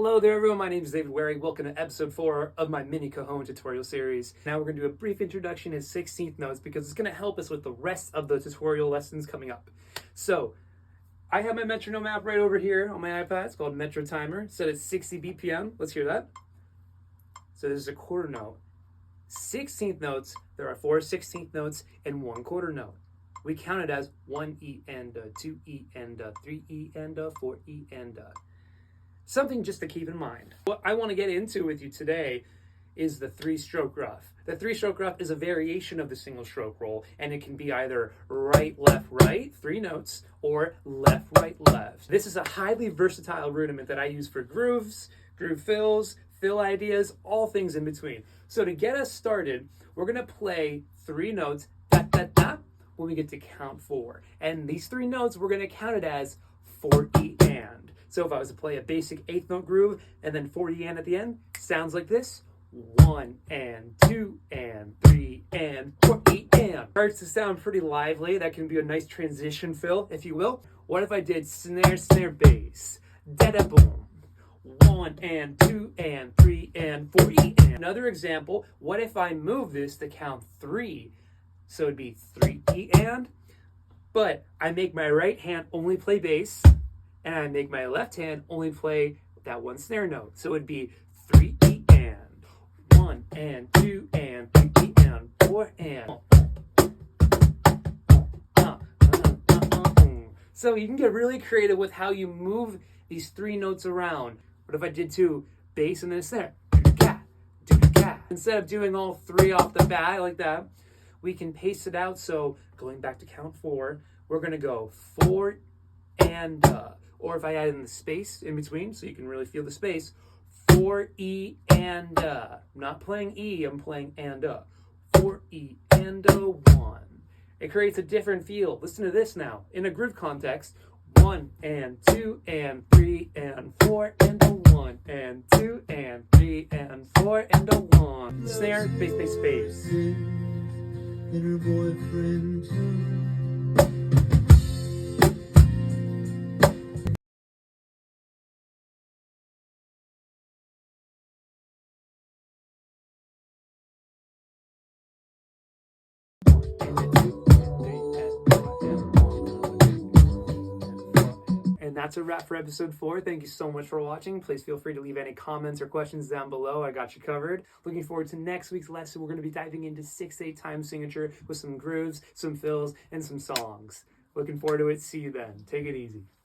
Hello there everyone, my name is David Wary. Welcome to episode 4 of my mini Cajon tutorial series. Now we're going to do a brief introduction in 16th notes because it's going to help us with the rest of the tutorial lessons coming up. So, I have my metronome app right over here on my iPad. It's called Metro Timer. Set at 60 BPM. Let's hear that. So this is a quarter note. 16th notes, there are 4 16th notes and 1 quarter note. We count it as 1 E and 2 E and 3 E and 4 E and something just to keep in mind. What I want to get into with you today is the 3-stroke ruff. The 3-stroke ruff is a variation of the single stroke roll, and it can be either right, left, right, 3 notes, or left, right, left. This is a highly versatile rudiment that I use for grooves, groove fills, fill ideas, all things in between. So to get us started, we're going to play 3 notes, da, da, da, when we get to count 4. And these 3 notes, we're going to count it as 4 E and. So if I was to play a basic 8th note groove and then 4 E and at the end, sounds like this. 1 and 2 and 3 and 4 E and. Starts to sound pretty lively. That can be a nice transition fill, if you will. What if I did snare, snare, bass, da da boom. 1 and 2 and 3 and 4 E and. Another example, what if I move this to count 3? So it'd be 3 E and, but I make my right hand only play bass, and I make my left hand only play that 1 snare note. So it'd be 3 E and, 1 and 2 and 3 E and 4 and. So you can get really creative with how you move these 3 notes around. What if I did 2 bass and then a snare? Instead of doing all 3 off the bat like that, we can pace it out. So going back to count 4, we're going to go 4 and or if I add in the space in between, so you can really feel the space, 4 E and I'm not playing E, I'm playing and 4 E and 1. It creates a different feel. Listen to this now. In a groove context, 1 and 2 and 3 and 4 and 1 and 2 and 3 and 4 and 1. Snare, bass, bass, bass. And her boyfriend too. And that's a wrap for episode 4. Thank you so much for watching. Please feel free to leave any comments or questions down below. I got you covered. Looking forward to next week's lesson. We're going to be diving into 6/8 time signature with some grooves, some fills, and some songs. Looking forward to it. See you then. Take it easy.